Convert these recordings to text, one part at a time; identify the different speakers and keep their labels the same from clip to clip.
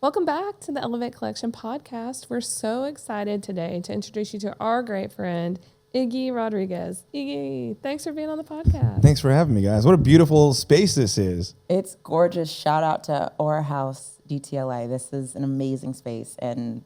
Speaker 1: Welcome back to the Elevate Collection podcast. We're so excited today to introduce you to our great friend, Iggy Rodriguez. Iggy, thanks for being on the podcast.
Speaker 2: Thanks for having me, guys. What a beautiful space this is.
Speaker 3: It's gorgeous. Shout out to Aura House DTLA. This is an amazing space. And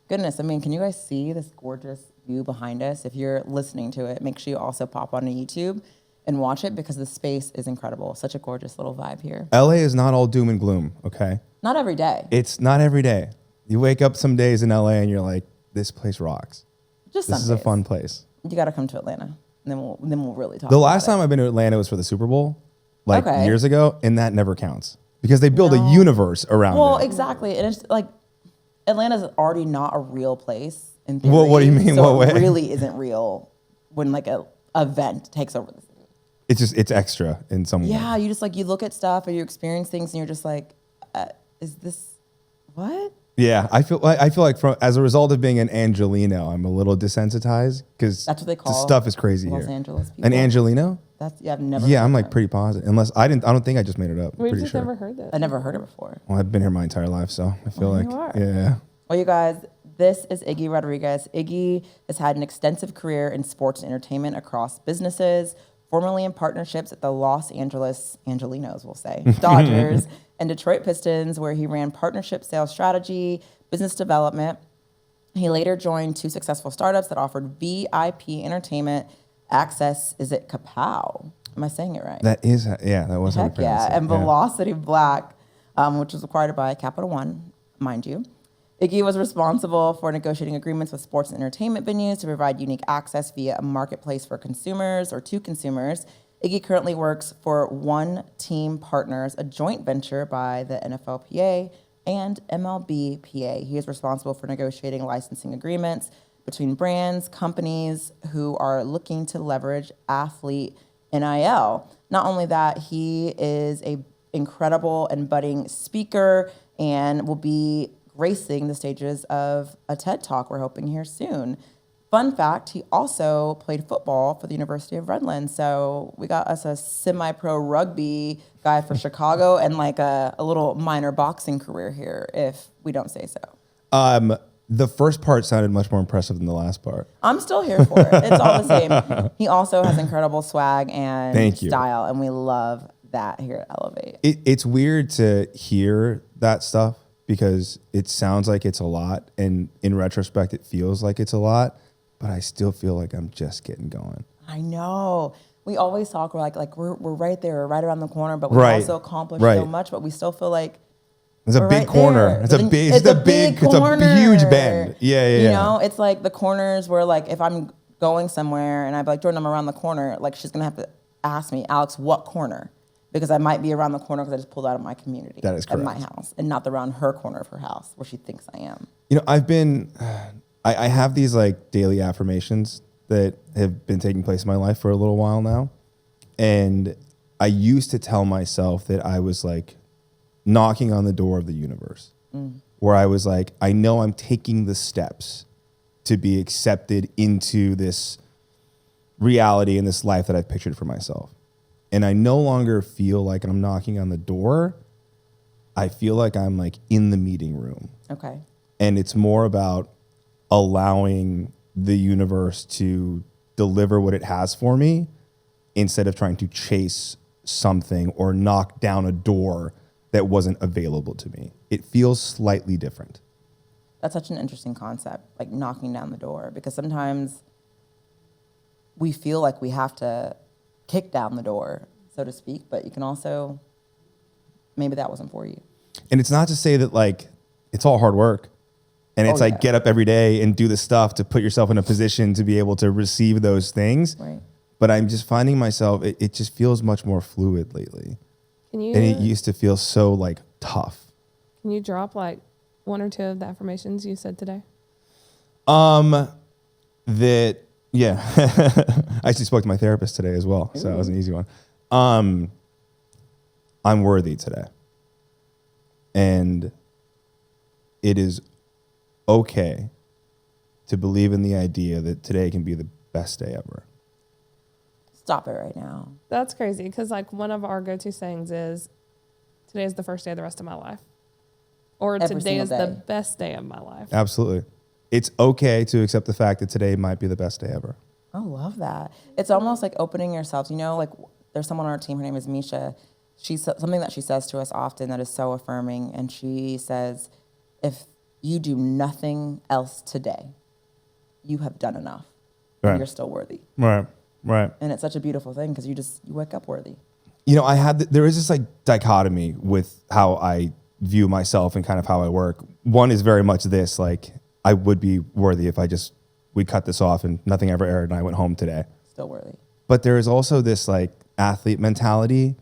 Speaker 3: goodness, I mean, can you guys see this gorgeous view behind us? If you're listening to it, make sure you also pop onto YouTube and watch it because the space is incredible. Such a gorgeous little vibe here.
Speaker 2: LA is not all doom and gloom, okay?
Speaker 3: Not every day.
Speaker 2: It's not every day. You wake up some days in LA and you're like, this place rocks.
Speaker 3: Just
Speaker 2: This
Speaker 3: some
Speaker 2: is a
Speaker 3: days.
Speaker 2: fun place.
Speaker 3: You got to come to Atlanta, and then we'll really talk.
Speaker 2: The last
Speaker 3: about
Speaker 2: time I've been to Atlanta was for the Super Bowl, like
Speaker 3: Okay.
Speaker 2: years ago, and that never counts because they build
Speaker 3: No.
Speaker 2: a universe around
Speaker 3: Well,
Speaker 2: it.
Speaker 3: exactly, and it's like Atlanta's already not a real place. In theory,
Speaker 2: What do you mean?
Speaker 3: So
Speaker 2: What
Speaker 3: it
Speaker 2: way?
Speaker 3: really isn't real when like a event takes over the city.
Speaker 2: It's extra in some way.
Speaker 3: Yeah, you just like you look at stuff or you experience things and you're just like, is this what?
Speaker 2: Yeah, I feel like as a result of being an Angelino, I'm a little desensitized because
Speaker 3: That's what they call
Speaker 2: the stuff is crazy
Speaker 3: Los
Speaker 2: here.
Speaker 3: Angeles people.
Speaker 2: An Angelino?
Speaker 3: I've never.
Speaker 2: Yeah,
Speaker 3: heard
Speaker 2: I'm
Speaker 3: that.
Speaker 2: like pretty positive. Unless I don't think I just made it up.
Speaker 1: We've
Speaker 2: Pretty
Speaker 1: just
Speaker 2: sure.
Speaker 1: never heard that.
Speaker 3: I never heard it before.
Speaker 2: Well, I've been here my entire life, so I feel
Speaker 1: Well,
Speaker 2: like
Speaker 1: you are.
Speaker 2: yeah.
Speaker 3: Well, you guys, this is Iggy Rodriguez. Iggy has had an extensive career in sports and entertainment across businesses, formerly in partnerships at the Los Angeles Angelinos, we'll say, Dodgers and Detroit Pistons, where he ran partnership sales strategy, business development. He later joined two successful startups that offered VIP entertainment access. Is it Kapow? Am I saying it right?
Speaker 2: That is, yeah, that was how we
Speaker 3: Heck
Speaker 2: pronounce
Speaker 3: yeah.
Speaker 2: it.
Speaker 3: And Velocity Black, which was acquired by Capital One, mind you. Iggy was responsible for negotiating agreements with sports and entertainment venues to provide unique access via a marketplace for consumers or to consumers. Iggy currently works for OneTeam Partners, a joint venture by the NFLPA and MLBPA. He is responsible for negotiating licensing agreements between brands, companies who are looking to leverage athlete NIL. Not only that, he is a incredible and budding speaker and will be gracing the stages of a TED Talk we're hoping here soon. Fun fact, he also played football for the University of Redlands. So we got us a semi-pro rugby guy for Chicago and like a little minor boxing career here, if we don't say so.
Speaker 2: The first part sounded much more impressive than the last part.
Speaker 3: I'm still here for it. It's all the same. He also has incredible swag and
Speaker 2: Thank you.
Speaker 3: style, and we love that here at Elevate.
Speaker 2: It's weird to hear that stuff because it sounds like it's a lot, and in retrospect, it feels like it's a lot. But I still feel like I'm just getting going.
Speaker 3: I know. We always talk, we're like we're right there, we're right around the corner, but we
Speaker 2: Right.
Speaker 3: also accomplished
Speaker 2: Right.
Speaker 3: so much, but we still feel like
Speaker 2: It's a
Speaker 3: we're
Speaker 2: big
Speaker 3: right
Speaker 2: corner.
Speaker 3: there.
Speaker 2: It's a
Speaker 3: But
Speaker 2: big.
Speaker 3: it's a big corner.
Speaker 2: It's a huge bend. Yeah.
Speaker 3: You know, it's like the corners where like if I'm going somewhere and I'd be like, Jordan, I'm around the corner, like she's gonna have to ask me, Alex, what corner? Because I might be around the corner because I just pulled out of my community.
Speaker 2: That is
Speaker 3: At my
Speaker 2: correct.
Speaker 3: house and not around her corner of her house where she thinks I am.
Speaker 2: You know, I have these like daily affirmations that have been taking place in my life for a little while now. And I used to tell myself that I was like knocking on the door of the universe, where I was like, I know I'm taking the steps to be accepted into this reality and this life that I've pictured for myself. And I no longer feel like I'm knocking on the door. I feel like I'm like in the meeting room.
Speaker 3: Okay.
Speaker 2: And it's more about allowing the universe to deliver what it has for me instead of trying to chase something or knock down a door that wasn't available to me. It feels slightly different.
Speaker 3: That's such an interesting concept, like knocking down the door, because sometimes we feel like we have to kick down the door, so to speak, but you can also, maybe that wasn't for you.
Speaker 2: And it's not to say that like it's all hard work and it's like
Speaker 3: yeah.
Speaker 2: get up every day and do the stuff to put yourself in a position to be able to receive those things.
Speaker 3: Right.
Speaker 2: But I'm just finding myself, it just feels much more fluid lately.
Speaker 1: Can you
Speaker 2: And it used to feel so like tough.
Speaker 1: can you drop like one or two of the affirmations you said today?
Speaker 2: That yeah. I actually spoke to my therapist today as well, so that was an easy one. I'm worthy today. And it is okay to believe in the idea that today can be the best day ever.
Speaker 3: Stop it right now.
Speaker 1: That's crazy because like one of our go-to sayings is, "Today is the first day of the rest of my life." Or
Speaker 3: Every
Speaker 1: today
Speaker 3: single
Speaker 1: is
Speaker 3: day.
Speaker 1: the best day of my life.
Speaker 2: Absolutely. It's okay to accept the fact that today might be the best day ever.
Speaker 3: I love that. It's almost like opening yourself. You know, like there's someone on our team, her name is Misha. She's something that she says to us often that is so affirming. And she says, if you do nothing else today, you have done enough.
Speaker 2: Right.
Speaker 3: And you're still worthy.
Speaker 2: Right. Right.
Speaker 3: And it's such a beautiful thing because you wake up worthy.
Speaker 2: You know, there is this like dichotomy with how I view myself and kind of how I work. One is very much this, like I would be worthy if we cut this off and nothing ever aired and I went home today.
Speaker 3: Still worthy.
Speaker 2: But there is also this like athlete mentality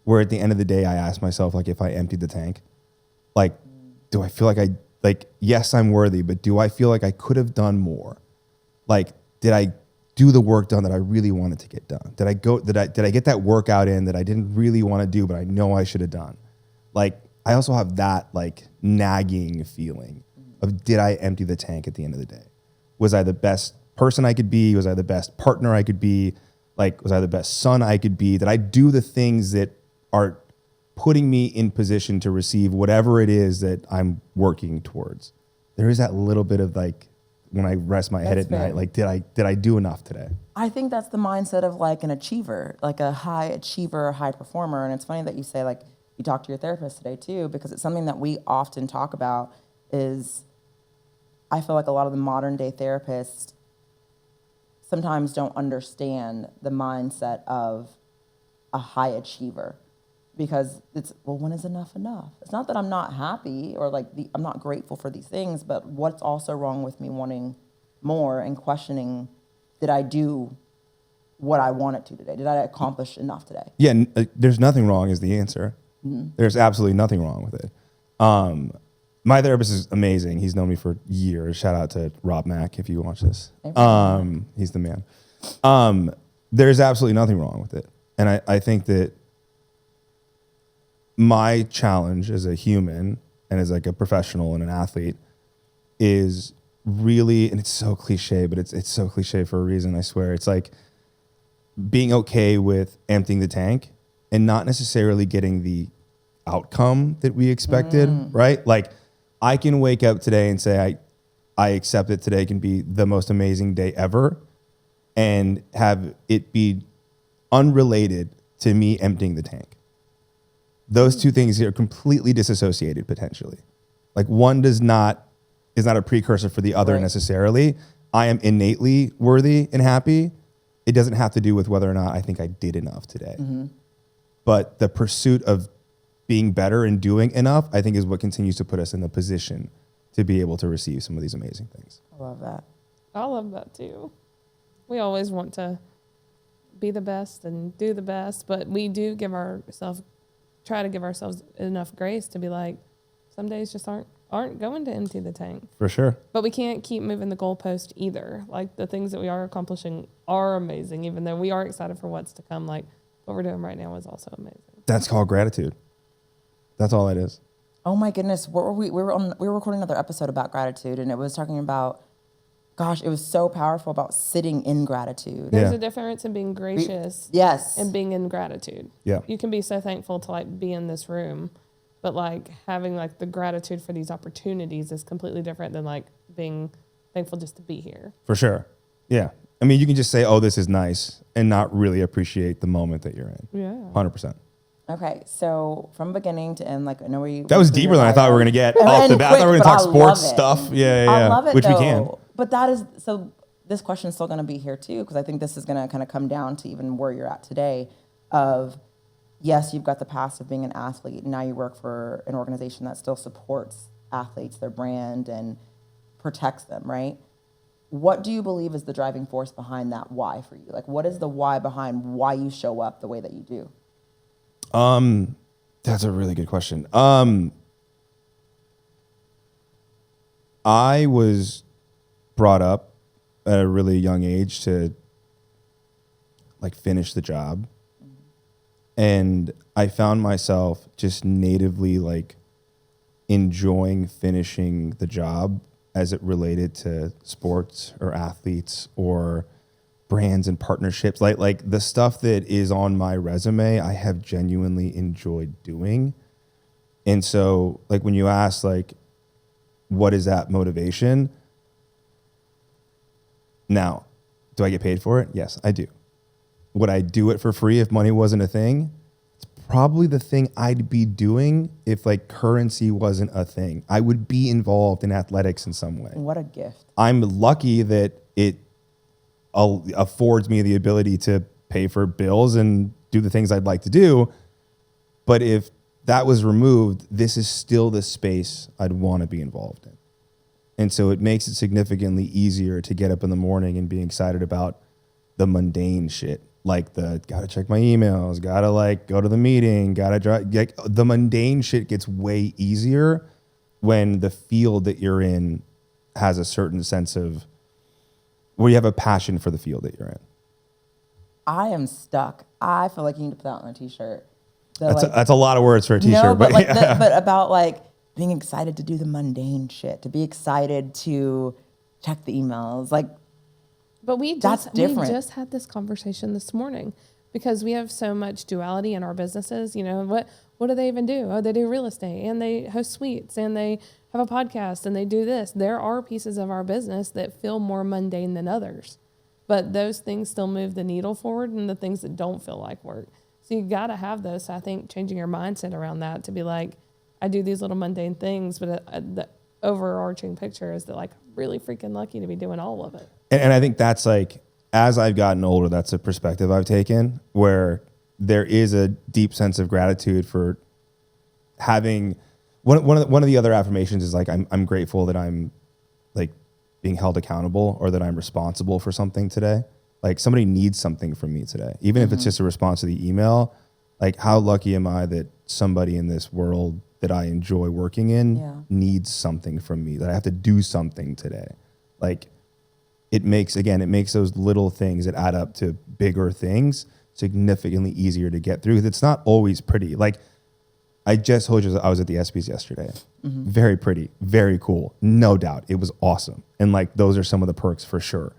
Speaker 2: where at the end of the day, I ask myself, like, if I emptied the tank, like, do I feel like, yes, I'm worthy, but do I feel like I could have done more? Like, did I do the work done that I really wanted to get done? Did I get that workout in that I didn't really want to do, but I know I should have done? Like, I also have that like nagging feeling of, did I empty the tank at the end of the day? Was I the best person I could be? Was I the best partner I could be? Like, was I the best son I could be? Did I do the things that are putting me in position to receive whatever it is that I'm working towards? There is that little bit of like, when I rest my head at night, like, did I do enough today?
Speaker 3: I think that's the mindset of like an achiever, like a high achiever, high performer. And it's funny that you say like you talk to your therapist today too, because it's something that we often talk about is I feel like a lot of the modern day therapists sometimes don't understand the mindset of a high achiever because it's, well, when is enough enough? It's not that I'm not happy or like I'm not grateful for these things, but what's also wrong with me wanting more and questioning, did I do what I wanted to today? Did I accomplish enough today?
Speaker 2: Yeah, there's nothing wrong is the answer.
Speaker 3: Mm-hmm.
Speaker 2: There's absolutely nothing wrong with it. My therapist is amazing. He's known me for years. Shout out to Rob Mack if you watch this. He's the man. There's absolutely nothing wrong with it. And I think that my challenge as a human and as like a professional and an athlete is really, and it's so cliche, but it's so cliche for a reason, I swear. It's like being okay with emptying the tank and not necessarily getting the outcome that we expected, right? Like, I can wake up today and say, I accept that today can be the most amazing day ever and have it be unrelated to me emptying the tank. Those two things are completely disassociated potentially. Like, one is not a precursor for the other
Speaker 3: Right.
Speaker 2: necessarily. I am innately worthy and happy. It doesn't have to do with whether or not I think I did enough today.
Speaker 3: Mm-hmm.
Speaker 2: But the pursuit of being better and doing enough, I think, is what continues to put us in the position to be able to receive some of these amazing things.
Speaker 3: I love that.
Speaker 1: I love that too. We always want to be the best and do the best, but we do try to give ourselves enough grace to be like, some days just aren't going to empty the tank.
Speaker 2: For sure.
Speaker 1: But we can't keep moving the goalpost either. Like, the things that we are accomplishing are amazing, even though we are excited for what's to come. Like, what we're doing right now is also amazing.
Speaker 2: That's called gratitude. That's all it is.
Speaker 3: Oh my goodness, what were we were recording another episode about gratitude, and it was talking about, gosh, it was so powerful about sitting in gratitude.
Speaker 1: There's
Speaker 2: Yeah.
Speaker 1: a difference in being gracious
Speaker 3: Yes.
Speaker 1: and being in gratitude.
Speaker 2: Yeah.
Speaker 1: You can be so thankful to like be in this room, but like having like the gratitude for these opportunities is completely different than like being thankful just to be here.
Speaker 2: For sure. Yeah. I mean, you can just say, oh, this is nice, and not really appreciate the moment that you're in.
Speaker 1: Yeah.
Speaker 2: 100%.
Speaker 3: Okay, so from beginning to end, like I know
Speaker 2: That was deeper than I thought we were going to get off the bat. I thought we were going to talk sports stuff. Yeah.
Speaker 3: I love it,
Speaker 2: Which
Speaker 3: though.
Speaker 2: we can.
Speaker 3: But that is, so this question is still going to be here too, because I think this is going to kind of come down to even where you're at today of, yes, you've got the past of being an athlete, and now you work for an organization that still supports athletes, their brand, and protects them, right? What do you believe is the driving force behind that why for you? Like, what is the why behind why you show up the way that you do?
Speaker 2: That's a really good question. I was brought up at a really young age to like finish the job. And I found myself just natively like enjoying finishing the job as it related to sports or athletes or brands and partnerships. Like the stuff that is on my resume, I have genuinely enjoyed doing. And so like when you ask like, what is that motivation? Now, do I get paid for it? Yes, I do. Would I do it for free if money wasn't a thing? It's probably the thing I'd be doing if like currency wasn't a thing. I would be involved in athletics in some way.
Speaker 3: What a gift.
Speaker 2: I'm lucky that it affords me the ability to pay for bills and do the things I'd like to do. But if that was removed, this is still the space I'd want to be involved in. And so it makes it significantly easier to get up in the morning and be excited about the mundane shit. Like gotta check my emails, gotta like go to the meeting, gotta drive. Like the mundane shit gets way easier when the field that you're in has a certain sense of where you have a passion for the field that you're in.
Speaker 3: I am stuck. I feel like you need to put that on a t-shirt.
Speaker 2: That's a lot of words for a t-shirt.
Speaker 3: No, but like,
Speaker 2: yeah.
Speaker 3: but about like being excited to do the mundane shit, to be excited to check the emails, like.
Speaker 1: But we
Speaker 3: That's different.
Speaker 1: just had this conversation this morning because we have so much duality in our businesses. You know, what do they even do? Oh, they do real estate and they host suites and they have a podcast and they do this. There are pieces of our business that feel more mundane than others, but those things still move the needle forward and the things that don't feel like work. So you got to have those. So I think changing your mindset around that to be like, I do these little mundane things, but the overarching picture is that like really freaking lucky to be doing all of it.
Speaker 2: And I think that's like, as I've gotten older, that's a perspective I've taken where there is a deep sense of gratitude for having one of the other affirmations is like, I'm grateful that I'm like being held accountable or that I'm responsible for something today. Like somebody needs something from me today, even if it's just a response to the email. Like how lucky am I that somebody in this world that I enjoy working in needs something from me, that I have to do something today. Like it makes those little things that add up to bigger things significantly easier to get through. 'Cause it's not always pretty. Like I just told you I was at the ESPYs yesterday. Very pretty, very cool. No doubt. It was awesome. And like, those are some of the perks for sure.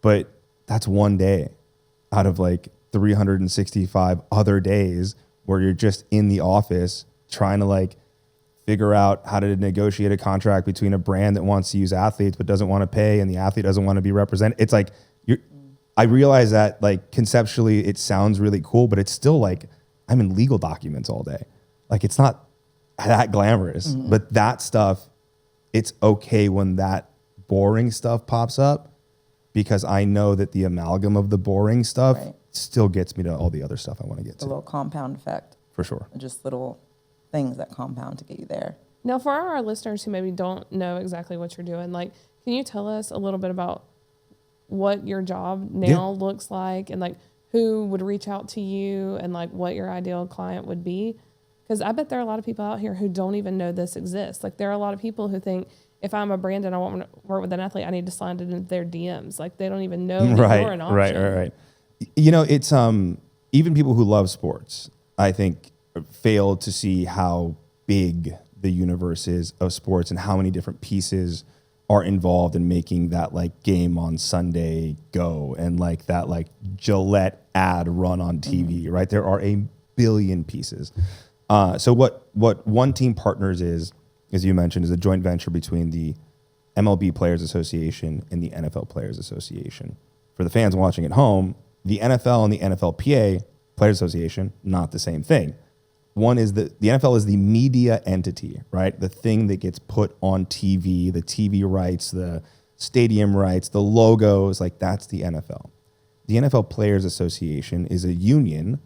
Speaker 2: But that's one day out of like 365 other days where you're just in the office trying to like figure out how to negotiate a contract between a brand that wants to use athletes but doesn't want to pay and the athlete doesn't want to be represented. It's like I realize that like conceptually it sounds really cool, but it's still like I'm in legal documents all day. Like it's not that glamorous, but that stuff, it's okay when that boring stuff pops up because I know that the amalgam of the boring stuff still gets me to all the other stuff I want to get to.
Speaker 3: A little compound effect.
Speaker 2: For sure.
Speaker 3: Just little things that compound to get you there.
Speaker 1: Now, for our listeners who maybe don't know exactly what you're doing, like, can you tell us a little bit about what your job now looks like and like who would reach out to you and like what your ideal client would be? Because I bet there are a lot of people out here who don't even know this exists. Like there are a lot of people who think if I'm a brand and I want to work with an athlete, I need to slide it into their DMs. Like they don't even know that you're an option.
Speaker 2: Right. You know, it's even people who love sports, I think, fail to see how big the universe is of sports and how many different pieces are involved in making that like game on Sunday go and like that like Gillette ad run on TV, right? There are a billion pieces. So what OneTeam Partners is, as you mentioned, is a joint venture between the MLB Players Association and the NFL Players Association. For the fans watching at home, the NFL and the NFLPA Players Association, not the same thing. One is the NFL is the media entity, right? The thing that gets put on TV, the TV rights, the stadium rights, the logos, like that's the NFL. The NFL Players Association is a union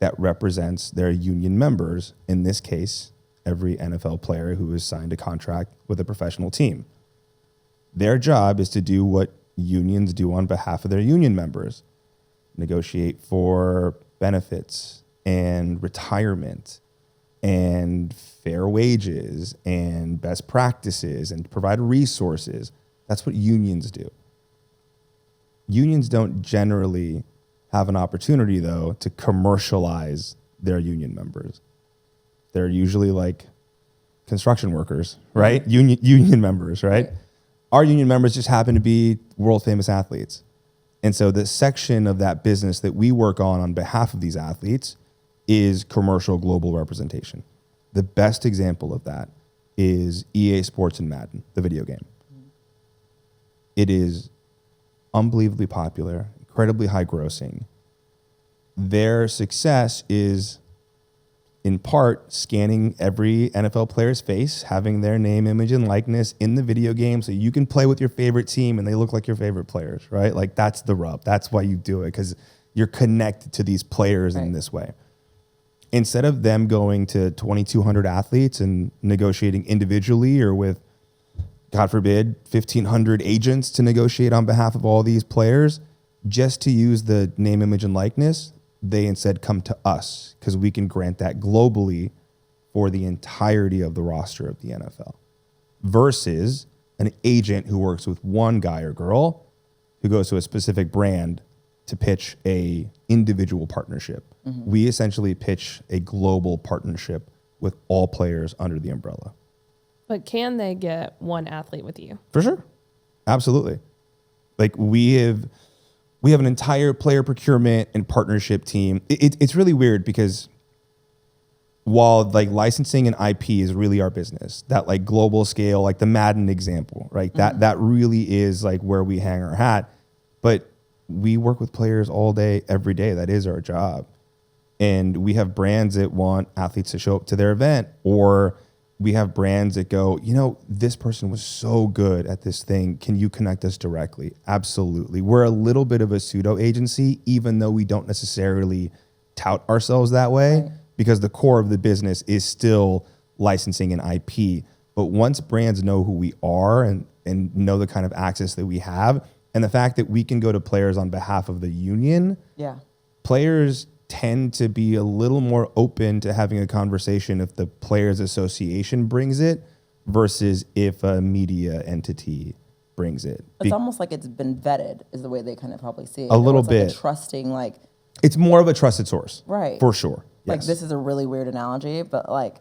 Speaker 2: that represents their union members, in this case, every NFL player who has signed a contract with a professional team. Their job is to do what unions do on behalf of their union members, negotiate for benefits and retirement and fair wages and best practices and provide resources. That's what unions do. Unions don't generally have an opportunity, though, to commercialize their union members. They're usually like construction workers, right? Union members, right? Our union members just happen to be world famous athletes. And so the section of that business that we work on behalf of these athletes is commercial global representation. the best example of that is EA Sports and Madden, the video game. It is unbelievably popular, incredibly high grossing. Their success is in part scanning every NFL player's face, having their name, image, and likeness in the video game so you can play with your favorite team and they look like your favorite players, right? Like that's the rub. That's why you do it, because you're connected to these players in this way. Instead of them going to 2,200 athletes and negotiating individually or with, God forbid, 1,500 agents to negotiate on behalf of all these players, just to use the name, image, and likeness, they instead come to us because we can grant that globally for the entirety of the roster of the NFL versus an agent who works with one guy or girl who goes to a specific brand to pitch a individual partnership. We essentially pitch a global partnership with all players under the umbrella.
Speaker 1: But can they get one athlete with you?
Speaker 2: For sure. Absolutely. Like we have an entire player procurement and partnership team. It's really weird because while like licensing and IP is really our business, that like global scale, like the Madden example, right? That really is like where we hang our hat. But we work with players all day, every day. That is our job. And we have brands that want athletes to show up to their event, or we have brands that go, you know, this person was so good at this thing. Can you connect us directly? Absolutely. We're a little bit of a pseudo agency, even though we don't necessarily tout ourselves that way, because the core of the business is still licensing and IP. But once brands know who we are and know the kind of access that we have, and the fact that we can go to players on behalf of the union, players tend to be a little more open to having a conversation if the Players Association brings it versus if a media entity brings it.
Speaker 3: It's almost like it's been vetted is the way they kind of probably see it.
Speaker 2: A little bit.
Speaker 3: Like a trusting, like...
Speaker 2: It's more of a trusted source.
Speaker 3: Right.
Speaker 2: For sure.
Speaker 3: Like
Speaker 2: Yes.
Speaker 3: this is a really weird analogy, but like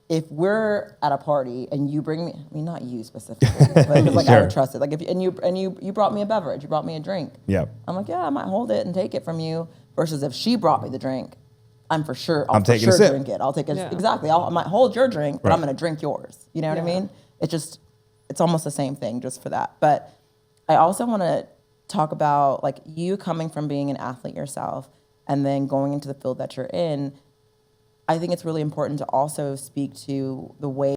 Speaker 3: if we're at a party and you bring me, I mean, not you specifically, but it's like I
Speaker 2: Sure.
Speaker 3: would trust it. Like if you brought me a beverage, you brought me a drink.
Speaker 2: Yeah.
Speaker 3: I'm like, yeah, I might hold it and take it from you. Versus if she brought me the drink, I'm for sure,
Speaker 2: I'm taking a sip.
Speaker 3: drink it. I'll take it.
Speaker 1: Yeah.
Speaker 3: Exactly. I might hold your drink, but
Speaker 2: Right.
Speaker 3: I'm going to drink yours. You know what I
Speaker 1: Yeah.
Speaker 3: mean? It's almost the same thing just for that. But I also want to talk about like you coming from being an athlete yourself and then going into the field that you're in. I think it's really important to also speak to the way